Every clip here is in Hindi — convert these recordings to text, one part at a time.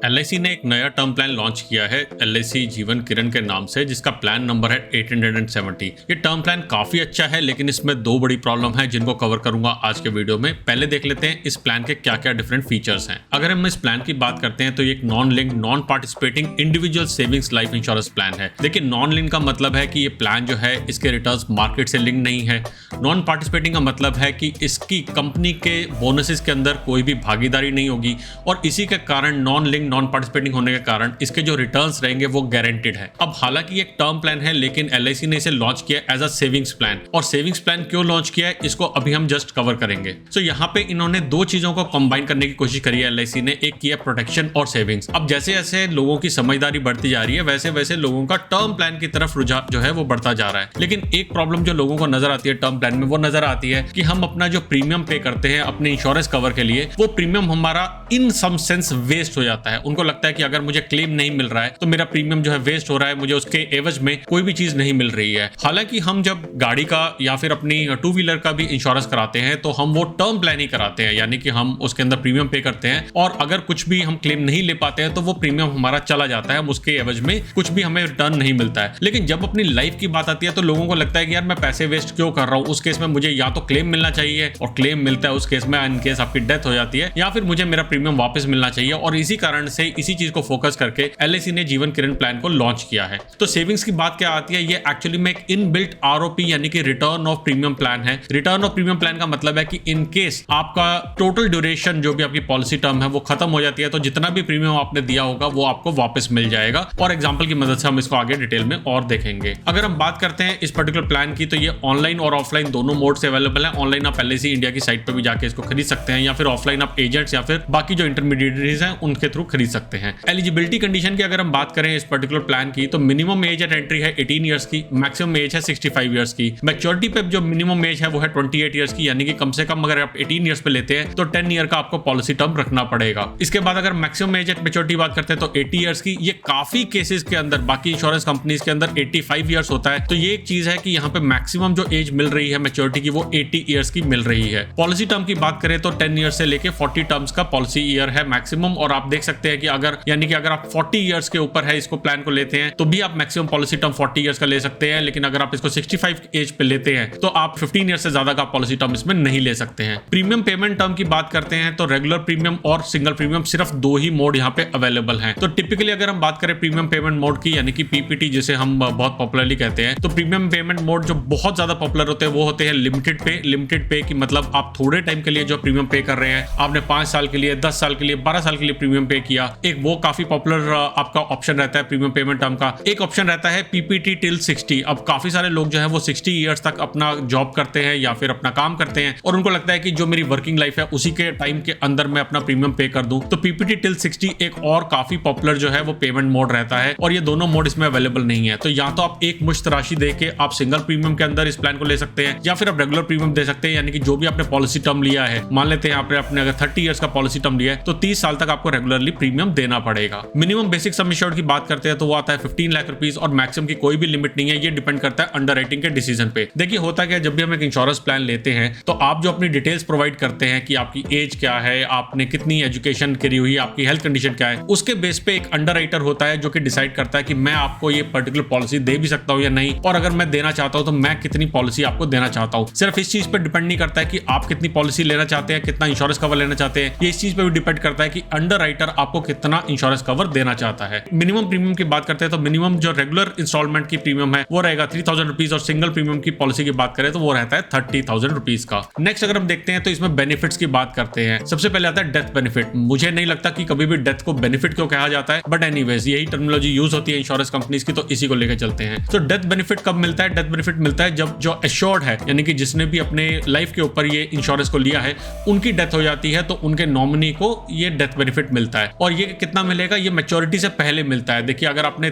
एलआईसी ने एक नया टर्म प्लान लॉन्च किया है एलआईसी जीवन किरण के नाम से, जिसका प्लान नंबर है 870। ये टर्म प्लान काफी अच्छा है, लेकिन इसमें दो बड़ी प्रॉब्लम है जिनको कवर करूंगा आज के वीडियो में। पहले देख लेते हैं इस प्लान के क्या क्या डिफरेंट फीचर्स हैं। अगर हम इस प्लान की बात करते हैं तो ये एक non link non participating individual savings life insurance plan है। देखिए, नॉन लिंक का मतलब है कि ये प्लान जो है इसके रिटर्न्स मार्केट से लिंक नहीं है। नॉन पार्टिसिपेटिंग का मतलब है कि इसकी कंपनी के बोनसेस के अंदर कोई भी भागीदारी नहीं होगी, और इसी के कारण नॉन लिंक नॉन पार्टिसिपेटिंग होने के कारण इसके जो रिटर्न्स रहेंगे वो गारंटेड है। अब हालांकि ये एक टर्म प्लान है, लेकिन एलआईसी ने इसे लॉन्च किया एज अ सेविंग्स प्लान। और सेविंग्स प्लान क्यों लॉन्च किया है इसको अभी हम जस्ट कवर करेंगे। सो यहाँ पे इन्होंने दो चीजों को कंबाइन करने की कोशिश करी है एलआईसी ने। एक किया प्रोटेक्शन और सेविंग्स। अब जैसे जैसे लोगों की समझदारी बढ़ती जा रही है, वैसे वैसे लोगों का टर्म प्लान की तरफ रुझान जो है वो बढ़ता जा रहा है। लेकिन एक प्रॉब्लम जो लोगों को नजर आती है टर्म प्लान में, वो नजर आती है कि हम अपना जो प्रीमियम पे करते हैं अपने इंश्योरेंस कवर के लिए, वो प्रीमियम हमारा इन सम सेंस वेस्ट हो जाता है। उनको लगता है कि अगर मुझे क्लेम नहीं मिल रहा है तो मेरा प्रीमियम जो है वेस्ट हो रहा है, मुझे उसके एवज में कोई भी चीज नहीं मिल रही है। हालांकि हम जब गाड़ी का या फिर अपनी टू व्हीलर का भी इंश्योरेंस कराते हैं तो हम वो टर्म प्लान ही कराते हैं, यानी कि हम उसके अंदर प्रीमियम पे करते हैं, और अगर कुछ भी हम क्लेम नहीं ले पाते हैं तो वो प्रीमियम हमारा चला जाता है, हम उसके एवज में कुछ भी हमें रिटर्न नहीं मिलता है। लेकिन जब अपनी लाइफ की बात आती है तो लोगों को लगता है कि यार मैं पैसे वेस्ट क्यों कर रहा हूँ। उस केस में मुझे या तो क्लेम मिलना चाहिए, और क्लेम मिलता है उस केस में इन केस आपकी डेथ हो जाती है, या फिर मुझे मेरा प्रीमियम वापस मिलना चाहिए। और इसी कारण से इसी चीज को फोकस करके एलआईसी ने जीवन किरण प्लान को लॉन्च किया है। तो सेविंग्स की बात क्या आती है, ये एक्चुअली में एक इनबिल्ट आरओपी यानी कि रिटर्न ऑफ प्रीमियम प्लान है। रिटर्न ऑफ प्रीमियम प्लान का मतलब है कि इन केस आपका टोटल ड्यूरेशन जो भी आपकी पॉलिसी टर्म है वो खत्म हो जाती है, तो जितना भी प्रीमियम आपने दिया होगा वो आपको वापस मिल जाएगा। और एग्जांपल की मदद से हम इसको आगे डिटेल में और देखेंगे। अगर हम बात करते हैं इस पर्टिकुलर प्लान की, तो ये ऑनलाइन और ऑफलाइन दोनों मोड से अवेलेबल है। ऑनलाइन आप एलआईसी इंडिया की साइट पर भी जाके इसको खरीद सकते हैं, या फिर ऑफलाइन आप एजेंट्स या फिर बाकी जो इंटरमीडिएटरीज हैं उनके थ्रू खरीद सकते हैं। एलिजिबिलिटी कंडीशन की अगर हम बात करें इस पर्टिकुलर प्लान की, तो मिनिमम एज एट एंट्री है 18 इयर्स की, मैक्सिमम एज है 65 इयर्स की। मैच्योरिटी पे जो मिनिमम एज है वो है 28 इयर्स की, यानी कि कम से कम अगर आप 18 इयर्स पे लेते हैं तो 10 ईयर का आपको पॉलिसी टर्म रखना पड़ेगा। इसके बाद अगर मैक्सिमम एज एट मैच्योरिटी बात करते हैं तो 80 इयर्स की। ये काफी केसेस के अंदर, बाकी इंश्योरेंस कंपनीज के अंदर 85 इयर्स होता है। तो ये एक चीज है कि यहाँ पे मैक्सिमम जो एज मिल रही है मैच्योरिटी की वो 80 इयर्स की मिल रही है। पॉलिसी टर्म की बात करें तो 10 ईयर से लेके 40 टर्म्स का पॉलिसी ईयर है मैक्सिमम। और आप देख सकते हैं कि अगर यानी कि अगर आप 40 इयर्स के ऊपर है इसको प्लान को लेते हैं तो भी आप मैक्सिमम पॉलिसी टर्म 40 इयर्स का ले सकते हैं। लेकिन अगर आप इसको 65 एज पे लेते हैं तो आप 15 ईयर से ज्यादा का पॉलिसी टर्म इसमें नहीं ले सकते हैं। प्रीमियम पेमेंट टर्म की बात करते हैं तो रेगुलर प्रीमियम और सिंगल प्रीमियम सिर्फ दो ही मोड यहाँ पे अवेलेबल हैं। तो टिपिकली अगर हम बात करें प्रीमियम पेमेंट मोड की, यानी कि पीपीटी जिसे हम बहुत पॉपुलरली कहते हैं, तो प्रीमियम पेमेंट मोड जो बहुत ज्यादा पॉपुलर होते हैं वो होते हैं लिमिटेड पे। लिमिटेड पे की मतलब आप थोड़े टाइम के लिए जो प्रीमियम पे कर रहे हैं, आपने 5 साल के लिए, 10 साल के लिए, 12 साल के लिए प्रीमियम पे किया, एक वो काफी पॉपुलर आपका ऑप्शन रहता है प्रीमियम पेमेंट टर्म का। एक ऑप्शन रहता है पीपीटी टिल 60। अब काफी सारे लोग जो है वो 60 इयर्स तक अपना जॉब करते हैं या फिर अपना काम करते हैं, और उनको लगता है कि जो मेरी वर्किंग लाइफ है उसी के टाइम के अंदर मैं अपना प्रीमियम पे कर दूं। तो पीपीटी टिल 60 एक और काफी पॉपुलर जो है वो पेमेंट मोड रहता है, और ये दोनों मोड इसमें अवेलेबल नहीं है। तो या तो आप एक मुश्त राशि देके आप सिंगल प्रीमियम के अंदर इस प्लान को ले सकते हैं, या फिर आप रेगुलर प्रीमियम दे सकते हैं, यानी कि जो भी आपने पॉलिसी टर्म लिया है, मान लेते हैं आपने अगर 30 इयर्स का पॉलिसी टर्म लिया है तो 30 साल तक आपको रेगुलरली प्रीमियम देना पड़ेगा। मिनिमम बेसिक सम एश्योर्ड की बात करते हैं तो वो आता है 15 लाख रुपीस, और मैक्सिमम की कोई भी लिमिट नहीं है। ये डिपेंड करता है अंडरराइटिंग के डिसीजन पे। देखिए, होता क्या, जब भी हम एक इंश्योरेंस प्लान लेते हैं तो आप जो अपनी डिटेल्स प्रोवाइड करते हैं कि आपकी एज क्या है, आपने कितनी एजुकेशन करी हुई है, आपकी हेल्थ कंडीशन क्या है, उसके बेस पे एक अंडरराइटर होता है जो कि डिसाइड करता है कि मैं आपको ये पर्टिकुलर पॉलिसी दे भी सकता हूं या नहीं, और अगर मैं देना चाहता हूं तो मैं कितनी पॉलिसी आपको देना चाहता हूं। सिर्फ इस चीज पे डिपेंड नहीं करता है कि आप कितनी पॉलिसी लेना चाहते हैं, कितना इंश्योरेंस कवर लेना चाहते हैं। ये इस चीज पे भी डिपेंड करता है कि अंडरराइटर आपको कितना इंश्योरेंस कवर देना चाहता है। मिनिमम प्रीमियम की बात करते हैं तो मिनिमम जो रेगुलर इंस्टॉलमेंट की प्रीमियम है वो रहेगा 3000 रुपीज, और सिंगल प्रीमियम की पॉलिसी की बात करें तो वो रहता है 30,000 रुपीज का। नेक्स्ट अगर हम देखते हैं तो इसमें बेनिफिट्स की बात करते हैं। सबसे पहले आता है डेथ बेनिफिट। मुझे नहीं लगता कि कभी भी डेथ को बेनिफिट क्यों कहा जाता है, बट एनीवेज यही टर्मिनोलॉजी यूज होती है इंश्योरेंस कंपनीज की, तो इसी को लेकर चलते हैं। तो डेथ बेनिफिट कब मिलता है? डेथ बेनिफिट मिलता है जब जो एश्योर्ड है, यानी कि जिसने भी अपने लाइफ के ऊपर ये इंश्योरेंस को लिया है, उनकी डेथ हो जाती है तो उनके नॉमिनी को ये डेथ बेनिफिट मिलता है। और ये कितना मिलेगा? ये मैच्योरिटी से पहले मिलता है। देखिए, अगर आपने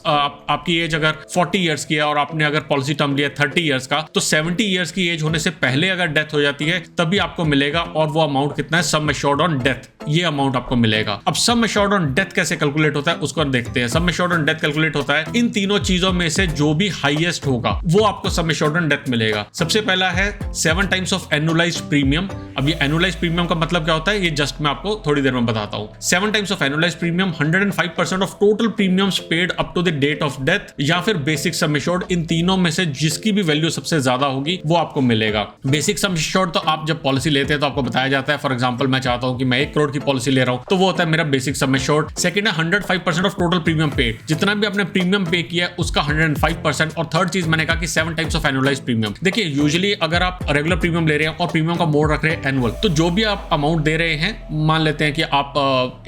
आपकी एज अगर 40 इयर्स की है और आपने अगर पॉलिसी टर्म लिया 30 इयर्स का, तो 70 इयर्स की एज होने से पहले अगर डेथ हो जाती है तभी आपको मिलेगा। और वो अमाउंट कितना है? सम एश्योर्ड ऑन डेथ। ये अमाउंट आपको मिलेगा। अब सम एश्योर्ड ऑन डेथ कैसे कैलकुलेट होता है उसको देखते हैं। सम एश्योर्ड ऑन डेथ कैलकुलेट होता है इन तीनों चीजों में से जो भी हाईएस्ट होगा वो आपको सम एश्योर्ड ऑन डेथ मिलेगा। सबसे पहला है 7 टाइम्स ऑफ एनुअलाइज्ड प्रीमियम। अब ये एनुअलाइज्ड प्रीमियम का मतलब क्या होता है ये जस्ट मैं आपको थोड़ी देर में बताता हूं। 7 times of annualised premium 105% of total premiums paid up to the date of death, या फिर बेसिक सम एश्योर्ड। इन तीनों में से जिसकी भी वैल्यू सबसे ज्यादा होगी वो आपको मिलेगा। बेसिक सम एश्योर्ड तो आप जब पॉलिसी लेते हैं तो आपको बताया जाता है, फॉर एग्जांपल मैं चाहता हूं कि मैं 1 करोड़ की पॉलिसी ले रहा हूं तो वो होता है मेरा बेसिक सम एश्योर्ड। सेकंड है 105% ऑफ टोटल प्रीमियम पेड, जितना भी आपने प्रीमियम पे किया है उसका 105%। और थर्ड चीज मैंने कहा कि 7 टाइम्स ऑफ एनुअलाइज्ड प्रीमियम। देखिए यूजुअली अगर आप रेगुलर प्रीमियम ले रहे हैं और प्रीमियम का मोड रख रहे हैं एनुअल, तो जो भी आप अमाउंट दे रहे हैं, मान लेते हैं कि आप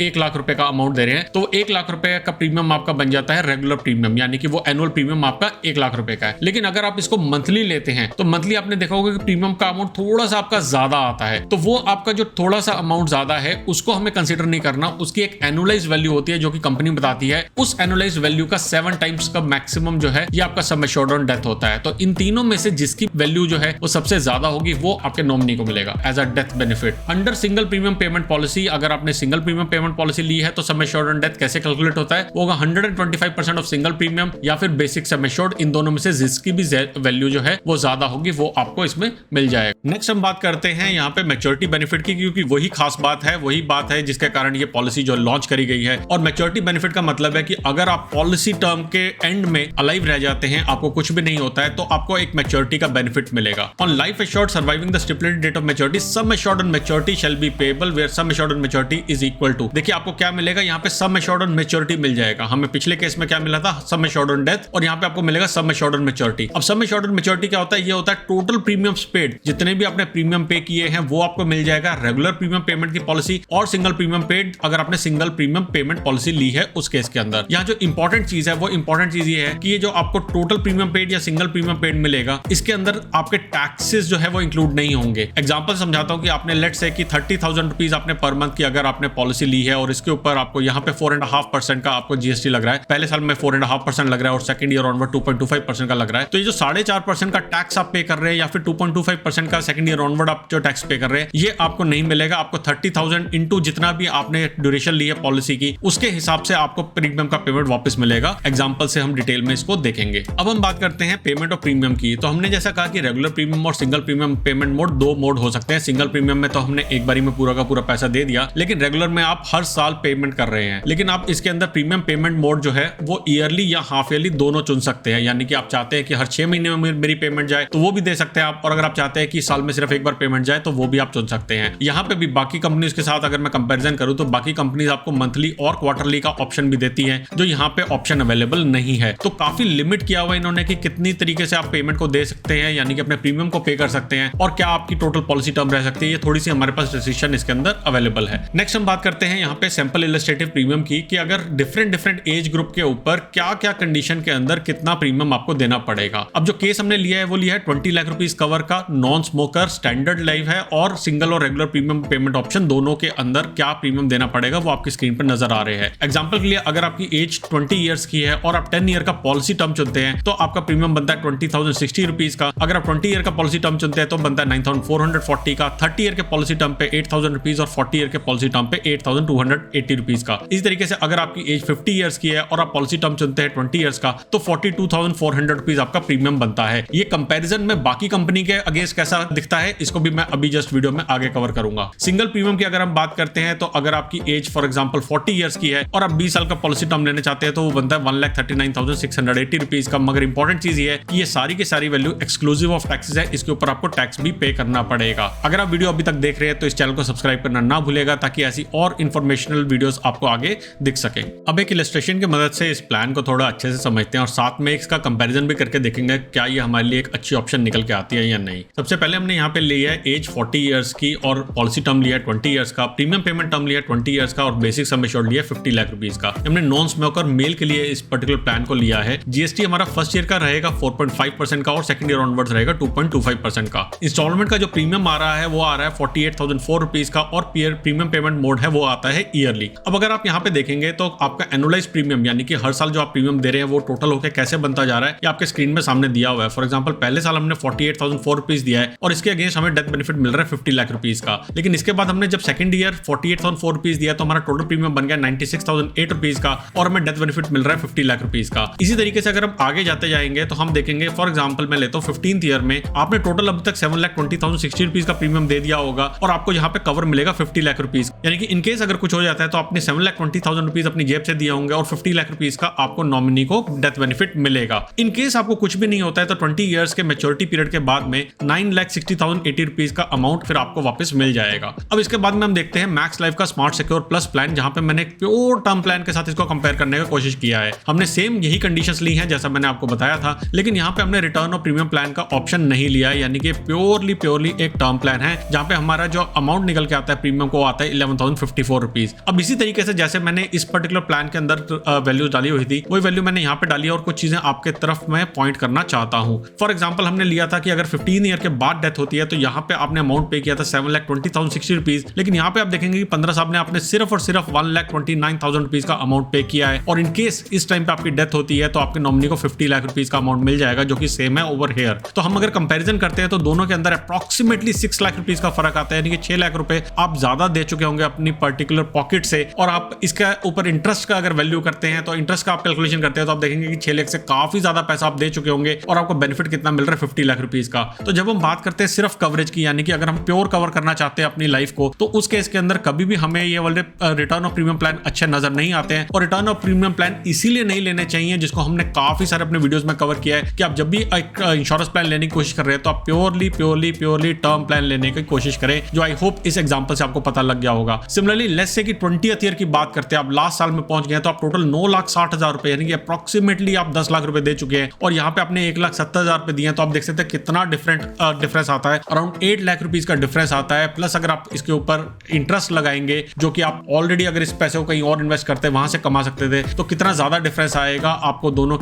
1 लाख रुपए का अमाउंट दे रहे हैं, तो 1 लाख रुपए का प्रीमियम आपका बन जाता है रेगुलर प्रीमियम, यानी कि वो एनुअल प्रीमियम आपका 1 लाख रुपए का है। लेकिन अगर आप इसको मंथली लेते हैं तो मंथली आपने देखा होगा कि प्रीमियम का अमाउंट थोड़ा सा आपका ज्यादा आता है, तो वो आपका जो थोड़ा सा अमाउंट ज्यादा है उसको हमें कंसीडर नहीं करना। उसकी एक एनुअलाइज वैल्यू होती है जो कि कंपनी बताती है, उस एनुअलाइज वैल्यू का 7 टाइम्स का मैक्सिमम जो है ये आपका सम एश्योर्ड ऑन डेथ होता है। तो इन तीनों में से जिसकी वैल्यू जो है वो सबसे ज्यादा होगी वो आपके नॉमिनी को मिलेगा as a death benefit. Under single premium payment policy, अगर आपने सिंगल प्रीमियम पेमेंट पॉलिसी ली है तो सम एश्योर्ड ऑन डेथ कैसे कैलकुलेट होता है, वो होगा 125% ऑफ सिंगल प्रीमियम या फिर बेसिक सम एश्योर्ड। इन दोनों में से जिसकी भी वैल्यू जो है वो ज्यादा होगी वो आपको इसमें मिल जाएगा। नेक्स्ट हम बात करते हैं यहाँ पे मैच्योरिटी बेनिफिट की, क्योंकि वही खास बात है, वही बात है जिसके कारण ये पॉलिसी जो लॉन्च करी गई है। और मैच्योरिटी बेनिफिट का मतलब है कि अगर आप पॉलिसी टर्म के एंड में अलाइव रह जाते हैं, आपको कुछ भी नहीं होता है, तो आपको एक मैच्योरिटी का बेनिफिट मिलेगा। On life assured surviving the stipulated date of maturity, sum assured on maturity shall be payable where sum assured on maturity is equal to. देखिए आपको क्या मिलेगा यहाँ पे, सम एश्योर्ड ऑन मैच्योरिटी मिल जाएगा। हमें पिछले केस में क्या मिला था, सम एश्योर्ड ऑन डेथ, और यहाँ पे आपको मिलेगा सम एश्योर्ड ऑन मैच्योरिटी। अब सम एश्योर्ड ऑन मैच्योरिटी क्या होता है, ये होता है टोटल प्रीमियम्स पेड, जितने भी आपने प्रीमियम पे किए हैं वो आपको मिल जाएगा रेगुलर प्रीमियम पेमेंट की पॉलिसी और सिंगल प्रीमियम पेड अगर आपने सिंगल प्रीमियम पेमेंट पॉलिसी ली है उस केस के अंदर। यहाँ जो इंपॉर्टेंट चीज है वो इंपॉर्टेंट चीज ये है कि ये जो आपको टोटल प्रीमियम पेड या सिंगल प्रीमियम पेड मिलेगा, इसके अंदर आपके टैक्सेस जो है वो इंक्लूड नहीं होंगे। एग्जांपल समझाता हूँ कि आपने लेट्स से कि 30,000 रुपीज आपने पर मंथ की अगर आपने पॉलिसी ली है और इसके ऊपर आपको यहाँ पे 4.5% का आपको जीएसटी लग रहा है, पहले साल में 4.5% लग रहा है और सेकंड ईयर ऑनवर्ड 2.25% का लग रहा है, तो ये जो 4.5% का टैक्स आप पे कर रहे हैं या फिर 2.25% का सेकंड ईयर ऑनवर्ड आप जो टैक्स पे कर रहे हैं, ये आपको नहीं मिलेगा। आपको 30,000 इंटू जितना भी आपने ड्यूरेशन ली है पॉलिसी की उसके हिसाब से आपको प्रीमियम का पेमेंट वापस मिलेगा। एग्जांपल से हम डिटेल में इसको देखेंगे। अब हम बात करते हैं पेमेंट ऑफ प्रीमियम की। तो हमने जैसा कहा कि रेगुलर प्रीमियम और single premium payment mode, 2 mode हो सकते हैं। सिंगल प्रीमियम में तो हमने एक बारी में पूरा का पूरा पैसा दे दिया, लेकिन रेगुलर में आप हर साल पेमेंट कर रहे हैं। लेकिन आप इसके अंदर प्रीमियम पेमेंट मोड जो है वो ईयरली या हाफ ईयरली दोनों चुन सकते हैं, यानी कि आप चाहते हैं कि हर 6 महीने में मेरी पेमेंट जाए तो वो भी दे सकते हैं आप, और अगर आप चाहते हैं कि साल में सिर्फ एक बार पेमेंट जाए तो वो भी आप चुन सकते हैं। यहाँ पे भी बाकी कंपनीज के साथ अगर मैं कंपैरिजन करूं तो बाकी कंपनीज आपको मंथली और क्वार्टरली का ऑप्शन भी देती हैं, जो यहाँ पे ऑप्शन अवेलेबल नहीं है। तो काफी लिमिट किया हुआ इन्होंने कि कितनी तरीके से आप पेमेंट को दे सकते हैं, यानी कि अपने प्रीमियम को पे कर सकते हैं और क्या आपकी टोटल पॉलिसी टर्म रह सकती है। ये थोड़ी सी हमारे पास डिसीजन इसके अंदर अवेलेबल है। नेक्स्ट हम बात करते हैं यहाँ पे सैंपल इलस्ट्रेटिव प्रीमियम की, कि अगर डिफरेंट एज ग्रुप के ऊपर क्या क्या कंडीशन के अंदर कितना प्रीमियम आपको देना पड़ेगा। अब जो केस हमने लिया है वो लिया है 20 लाख रुपीस कवर का, नॉन स्मोकर, स्टैंडर्ड लाइफ है, और सिंगल और रेगुलर प्रीमियम पेमेंट ऑप्शन दोनों के अंदर क्या प्रीमियम देना पड़ेगा वो आपकी स्क्रीन पर नजर आ रहे हैं। एग्जांपल के लिए अगर आपकी एज 20 इयर्स की है और आप 10 ईयर का पॉलिसी टर्म चुनते हैं तो आपका प्रीमियम बनता है 20,060 रुपीज का। अगर आप 20 ईयर का पॉलिसी टर्म चुनते हैं तो बनता है 9,440 का। 30 ईयर के पॉलिसी टर्म पे 8,000 रुपीज और 40 ईयर के पॉलिसी टर्म पे 8,280 रुपीज का। इसी तरीके से अगर आपकी एज 50 इयर्स की है और आप पॉलिसी टर्म चुनते हैं 20 इयर्स का तो 42,400 रुपीज आपका प्रीमियम बनता है। ये कंपैरिजन में बाकी कंपनी के अगेंस्ट कैसा दिखता है इसको भी मैं अभी जस्ट वीडियो में आगे कवर करूंगा। सिंगल प्रीमियम की अगर हम बात करते हैं तो अगर आपकी एज फॉर एग्जांपल 40 इयर्स की है और आप 20 साल का पॉलिसी टर्म लेने चाहते हैं तो वो बनता है 1,39,680 रुपीज का। मगर इंपॉर्टेंट चीज ये है कि ये सारी की सारी वैल्यू एक्सक्लूसिव ऑफ टैक्सेस है, इसके ऊपर आपको टैक्स भी पे करना पड़ेगा। अगर आप वीडियो अभी तक देख रहे हैं तो इस चैनल को सब्सक्राइब करना ना भूलेगा ताकि ऐसी और इंफॉर्मेशनल वीडियोस आपको आगे दिख सके। अब एक इलस्ट्रेशन की मदद से इस प्लान को थोड़ा अच्छे से समझते हैं और साथ में इसका कंपैरिजन भी करके देखेंगे क्या ये हमारे लिए एक अच्छी ऑप्शन निकल के आती है या नहीं। सबसे पहले हमने यहाँ पे लिया है एज 40 इयर्स की और पॉलिसी टर्म लिया है 20 इयर्स का, प्रीमियम पेमेंट टर्म लिया है 20 इयर्स का और बेसिक सम एश्योर्ड लिया है 50 लाख रुपीस का। हमने नॉन स्मोकर मेल के लिए इस पर्टिकुलर प्लान को लिया है। जीएसटी हमारा फर्स्ट ईयर का रहेगा 4.5% का और सेकंड ईयर ऑनवर्ड्स रहेगा 2.25% का। इंस्टॉलमेंट का जो प्रीमियम आ रहा है वो आ रहा है 48,004 रुपीज का और प्रीमियम पेमेंट मोड है वो आता है ईयरली। अब अगर आप यहाँ पे देखेंगे तो आपका एनुअलाइज प्रीमियम यानी कि हर साल जो आप प्रीमियम दे रहे हैं वो टोटल होकर कैसे बनता जा रहा है ये आपके स्क्रीन में सामने दिया हुआ है। फॉर एग्जांपल पहले साल हमने 48,004 रुपीज दिया है और इसके अगेंस्ट हमें डेथ बेनिफिट मिल रहा है 50 लाख रुपीज का। लेकिन इसके बाद हमने जब सेकंड ईयर ईयर 48,004 रुपीज दिया तो हमारा टोटल प्रीमियम बन गया 96,008 रुपीज का और हमें डेथ बेनिफिट मिल रहा है 50 लाख रुपीज का। इसी तरीके से अगर हम आगे जाते जाएंगे तो हम देखेंगे, फॉर एग्जांपल मैं लेता हूं 15th ईयर में आपने टोटल अब तक 7,20,060 रुपीज का प्रीमियम दे दिया होगा और आपको यहाँ पे कवर मिलेगा 50 लाख रुपीज। यानी कि इनकेस अगर कुछ हो जाता है तो आपने 7,20,000 रुपीज अपनी जेब से दिए होंगे और 50 लाख रुपीज का आपको नॉमिनी को डेथ बेनिफिट मिलेगा। इनकेस आपको कुछ भी नहीं होता है तो 20 ईयर्स के मैच्योरिटी पीरियड के बाद में 9,60,080 रुपीज का अमाउंट फिर आपको वापस मिल जाएगा। अब इसके बाद में हम देखते हैं मैक्स लाइफ का स्मार्ट सिक्योर प्लस प्लान, जहां पे मैंने एक प्योर टर्म प्लान के साथ इसको कंपेयर करने की कोशिश किया है। हमने सेम यही कंडीशंस ली हैं जैसा मैंने आपको बताया था, लेकिन यहाँ पे हमने रिटर्न ऑफ प्रीमियम प्लान का ऑप्शन नहीं लिया है, यानी कि प्योरली एक टर्म प्लान है जहां पे हमारा जो अमाउंट निकल के आता है प्रीमियम को आता है 11,054 रुपीज। अब इसी तरीके से जैसे मैंने इस पर्टिकुलर प्लान के अंदर वैल्यूज डाली हुई थी वही वैल्यू मैंने यहाँ पे डाली है और कुछ चीजें आपके तरफ मैं पॉइंट करना चाहता हूँ। फॉर एग्जाम्पल हमने लिया था कि अगर 15 ईयर के बाद डेथ होती है तो यहाँ पे आपने अमाउंट पे किया था 7,20,060 रुपीज, लेकिन यहाँ पे आप देखेंगे कि 15 साहब ने आपने सिर्फ और सिर्फ 1,29,000 रुपीज का अमाउंट पे किया है और इनकेस इस टाइम पे आपकी डेथ होती है तो आपके नॉमिनी को 50 लाख रुपीज का अमाउंट मिल जाएगा, जो कि सेम है ओवर हेयर। तो हम अगर कंपैरिजन करते हैं तो दोनों के अंदर अप्रॉक्सीमेटली 6 लाख रुपीज का फर्क आता है, यानी कि 6 लाख रुपए आप ज्यादा दे चुके होंगे अपनी पर्टिकुलर पॉकेट से। और आप इसके ऊपर इंटरेस्ट का अगर वैल्यू करते हैं तो इंटरेस्ट का आप कैलकुलेशन करते हैं तो आप देखेंगे कि 6 लाख से काफी ज्यादा पैसा आप दे चुके होंगे और आपको बेनिफिट कितना मिल रहा है 50 लाख रुपीज का। तो जब हम बात करते हैं सिर्फ कवरेज की, यानी कि अगर हम प्योर कवर करना चाहते हैं अपनी लाइफ को, तो उस केस के अंदर कभी भी हमें ये वाले रिटर्न ऑफ प्रीमियम प्लान अच्छे नजर नहीं आते हैं। और रिटर्न ऑफ प्रीमियम प्लान इसीलिए नहीं लेने चाहिए, जिसको हमने काफी सारे अपने वीडियोस में कवर किया है, कि आप जब भी एक इंश्योरेंस प्लान लेने की कोशिश कर रहे हैं तो आप प्योरली टर्म प्लान लेने की कोशिश करें, जो आई होप इस एग्जांपल से आपको पता लग गया होगा। सिमिलरली लेट्स से कि 20th ईयर की बात करते हैं, आप लास्ट साल में पहुंच गए तो आप टोटल 9,60,000 रुपए यानी कि अप्रॉक्सीमेटली आप 10 लाख रुपए दे चुके हैं और यहाँ पे आपने 1,70,000 रुपए दिए हैं, तो आप देख सकते हैं कितना डिफरेंस आता है। अराउंड 8 लाख रुपीज का डिफरेंस आता है। प्लस अगर आप इसके ऊपर इंटरेस्ट लगाएंगे, जो कि आप ऑलरेडी अगर इस पैसे को कहीं और इन्वेस्ट करते वहां से कमा सकते थे, तो कितना ज्यादा डिफरेंस आएगा आपको दोनों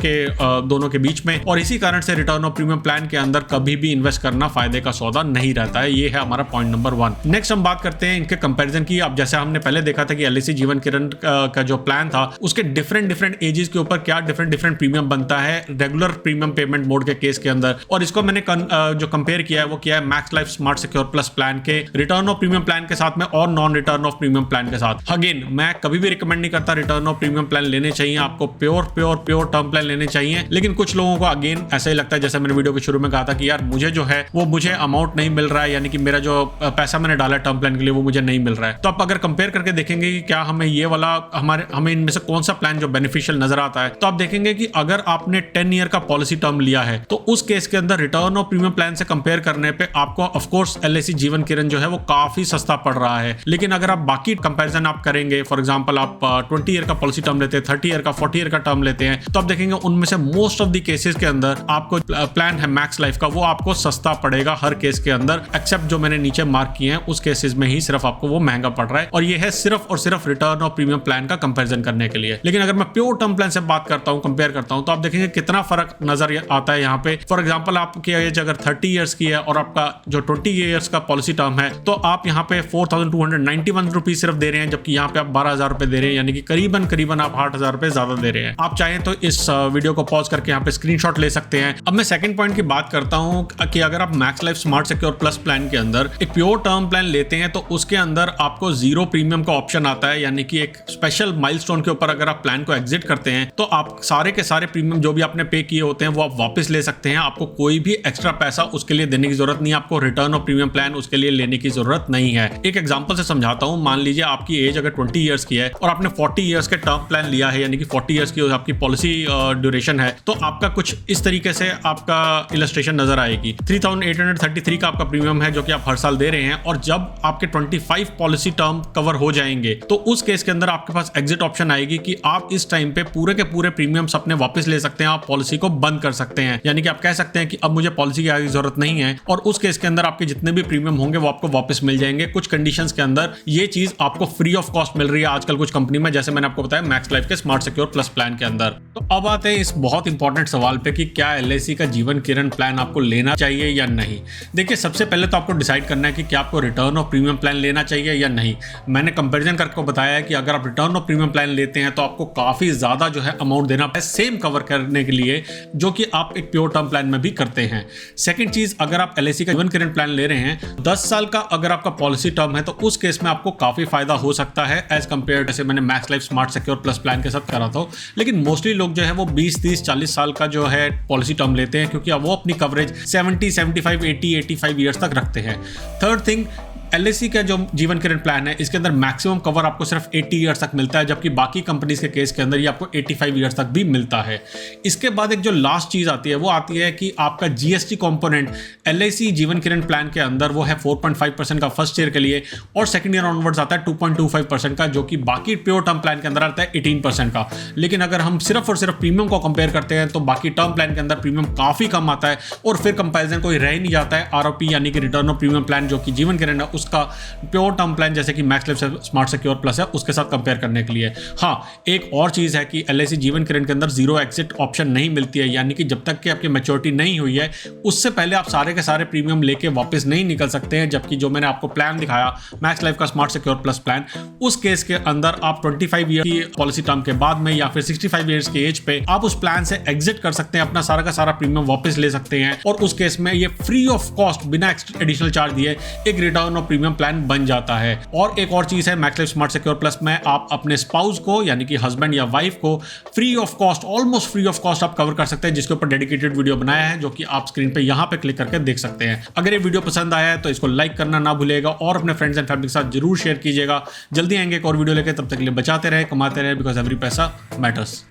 के बीच में। और इसी कारण से रिटर्न ऑफ प्रीमियम प्लान के अंदर कभी भी इन्वेस्ट करना फायदे का सौदा नहीं रहता है। ये है हमारा पॉइंट नंबर 1। नेक्स्ट हम बात करते हैं इनके कंपैरिजन की। अब जैसे हमने पहले देखा था कि एलआईसी जीवन किरण का जो प्लान था उसके डिफरेंट एजेस के ऊपर क्या डिफरेंट प्रीमियम बनता है रेगुलर प्रीमियम पेमेंट मोड के केस के अंदर, और इसको मैंने जो कंपेयर किया है वो किया है max life smart secure plus plan के रिटर्न ऑफ प्रीमियम प्लान के साथ में और non return of premium plan के साथ। अगेन मैं कभी भी रिकमेंड नहीं करता रिटर्न ऑफ प्रीमियम प्लान लेने चाहिए, आपको प्योर टर्म प्लान लेने चाहिए। लेकिन कुछ लोगों को अगेन ऐसा ही लगता है, जैसे मैंने वीडियो के शुरू में कहा था कि यार मुझे जो है वो मुझे अमाउंट नहीं मिल रहा है, यानी कि मेरा जो पैसा मैंने डाला टर्म प्लान के लिए वो मुझे नहीं मिल रहा है। तो आप अगर कंपेयर करके देखेंगे कि क्या हमें ये वाला हमें इनमें से कौन सा प्लान जो बेनिफिशियल नजर आता है, तो आप देखेंगे कि अगर आपने 10 ईयर का पॉलिसी टर्म लिया है तो उस केस के अंदर रिटर्न ऑफ प्रीमियम प्लान से कंपेयर करने पे आपको ऑफ कोर्स एलआईसी जीवन किरण जो है वो काफी सस्ता पड़ रहा है। लेकिन अगर आप बाकी कंपैरिजन आप करेंगे, फॉर एग्जांपल आप 20 ईयर का पॉलिसी टर्म लेते हैं, 30 ईयर का, 40 ईयर का टर्म लेते हैं, तो आप देखेंगे उनमें से मोस्ट ऑफ द केसेस के अंदर आपको प्लान है मैक्स लाइफ का वो आपको सस्ता पड़ेगा हर केस के अंदर, एक्सेप्ट जो मैंने नीचे मार्क किए हैं उस केसेस में ही सिर्फ आपको वो महंगा पड़ रहा है। और ये है सिर्फ और सिर्फ रिटर्न ऑफ प्रीमियम प्लान का कंपैरिजन करने के लिए। लेकिन अगर मैं प्योर टर्म प्लान से बात करता हूं, कंपेयर करता हूं, तो आप देखेंगे कितना फर्क नजर आता है यहाँ पे। फॉर एग्जांपल आपकी एज अगर 30 ईयर्स की है और आपका जो 20 ईयर्स का पॉलिसी टर्म है, तो आप यहाँ पे 4,291 रुपीज सिर्फ दे रहे हैं, जबकि यहाँ पे आप 12,000 रुपए दे रहे हैं, यानी कि करीबन आप 8,000 रुपए ज्यादा दे रहे हैं। आप चाहें तो इस वीडियो को पॉज करके यहाँ पे स्क्रीनशॉट ले सकते हैं। अब मैं सेकंड पॉइंट की बात करता हूँ कि अगर आप max life smart secure plus plan के अंदर एक प्योर टर्म प्लान लेते हैं तो उसके अंदर आपको 0 प्रीमियम का ऑप्शन आता है, यानी कि एक स्पेशल माइलस्टोन के ऊपर अगर आप प्लान को एग्जिट करते हैं तो आप सारे के सारे प्रीमियम जो भी आपने पे किए होते हैं वो आप वापस ले सकते हैं। आपको कोई भी एक्स्ट्रा पैसा उसके लिए देने की जरूरत नहीं है, आपको रिटर्न ऑफ प्रीमियम प्लान उसके लिए लेने की जरूरत नहीं है। एक एग्जांपल से समझाता हूं, मान लीजिए आपकी एज अगर 20 ईयर्स की है और आपने 40 ईयर्स के टर्म प्लान लिया है, यानी कि 40 ईयर्स की आपकी पॉलिसी ड्यूरेशन है, तो आपका कुछ इस तरीके से आपका इलस्ट्रेशन नजर आएगी। 3,833 का आपका प्रीमियम है जो कि आप हर साल दे रहे हैं, और जब आपके 25 पॉलिसी टर्म कवर हो जाएंगे तो उस केस के अंदर आपके पास एग्जिट ऑप्शन आएगी कि आप इस टाइम पे पूरे के पूरे प्रीमियम्स अपने वापस ले सकते हैं, आप पॉलिसी को बंद कर सकते हैं। यानी कि आप कह सकते हैं कि अब मुझे पॉलिसी की आगे जरूरत नहीं है, और उस केस के अंदर आपके जितने भी प्रीमियम होंगे वो आपको वापस मिल जाएंगे। कुछ कंडीशंस के अंदर ये चीज आपको फ्री ऑफ कॉस्ट मिल रही है आजकल कुछ कंपनी में, जैसे मैंने आपको बताया मैक्स लाइफ के स्मार्ट सिक्योर प्लस प्लान के अंदर। तो अब आते हैं इस बहुत इंपॉर्टेंट सवाल पे कि क्या एलआईसी का जीवन किरण प्लान आपको लेना चाहिए या नहीं। देखिए, सबसे पहले तो आपको डिसाइड करना है कि क्या आपको रिटर्न ऑफ प्रीमियम प्लान लेना चाहिए या नहीं। मैंने कंपैरिजन करके बताया है कि अगर आप रिटर्न ऑफ प्रीमियम प्लान लेते हैं तो आपको काफी ज्यादा जो है अमाउंट देना है सेम कवर करने के लिए, जो कि आप एक प्योर टर्म प्लान में भी करते हैं। सेकंड चीज, अगर आप एलआईसी का जीवन किरण प्लान ले रहे हैं 10 साल का अगर आपका पॉलिसी टर्म है तो उस केस में आपको काफी फायदा हो सकता है एज कम्पेयर जैसे मैंने max life smart secure plus plan के साथ करा था। लेकिन मोस्टली लोग जो है वो 20, 30, 40 साल का जो है पॉलिसी टर्म लेते हैं, क्योंकि वो अपनी कवरेज 70, 75, 80, 85 ईयर्स तक रखते हैं। थर्ड थिंग, एलआईसी का जो जीवन किरण प्लान है इसके अंदर मैक्सिमम कवर आपको सिर्फ 80 ईयर्स तक मिलता है, जबकि बाकी कंपनीज के केस के अंदर ये आपको 85 ईयर्स तक भी मिलता है। इसके बाद एक जो लास्ट चीज आती है वो आती है कि आपका जीएसटी कंपोनेंट एलआईसी जीवन किरण प्लान के अंदर वो है 4.5% का फर्स्ट ईयर के लिए, और सेकंड ईयर ऑनवर्ड्स आता है 2.25% का, जो कि बाकी प्योर टर्म प्लान के अंदर आता है 18% का। लेकिन अगर हम सिर्फ और सिर्फ प्रीमियम को कंपेयर करते हैं तो बाकी टर्म प्लान के अंदर प्रीमियम काफी कम आता है, और फिर कंपैरिजन कोई रह ही नहीं जाता है आरओपी यानी कि रिटर्न ऑफ प्रीमियम प्लान जो कि जीवन किरण है उसका प्योर टर्म प्लान जैसे कि max life smart secure plus है उसके साथ कंपेयर करने के लिए। हाँ, एक और चीज है कि एलआईसी जीवन किरण के अंदर जीरो एग्जिट ऑप्शन नहीं मिलती है, यानी कि जब तक कि आपकी मैच्योरिटी नहीं हुई है उससे पहले आप सारे के सारे प्रीमियम लेके वापस नहीं निकल सकते हैं। जबकि जो मैंने आपको प्लान दिखाया मैक्स लाइफ का स्मार्ट सिक्योर प्लस प्लान, उस केस के अंदर आप 25 ईयर की पॉलिसी टर्म के बाद में या फिर 65 ईयर्स की एज पे आप उस प्लान से एग्जिट कर सकते हैं, अपना सारा का सारा प्रीमियम वापस ले सकते हैं, और उस केस में ये फ्री ऑफ कॉस्ट बिना एडिशनल चार्ज दिए एक रिटर्न ऑफ प्रीमियम प्लान बन जाता है। और एक और चीज है, max life smart secure plus में आप अपने स्पाउस को यानी कि हस्बैंड या वाइफ को free of cost, almost free of cost आप कवर कर सकते हैं, जिसके ऊपर डेडिकेटेड वीडियो बनाया है जो कि आप स्क्रीन पे यहां पे क्लिक करके देख सकते हैं। अगर ये वीडियो पसंद आया है तो इसको लाइक करना ना भूलिएगा और अपने फ्रेंड्स एंड फैमिली के साथ जरूर शेयर कीजिएगा। जल्दी आएंगे एक और वीडियो लेकर, तब तक के लिए बचाते रहे, कमाते रहे, बिकॉज एवरी पैसा मैटर्स।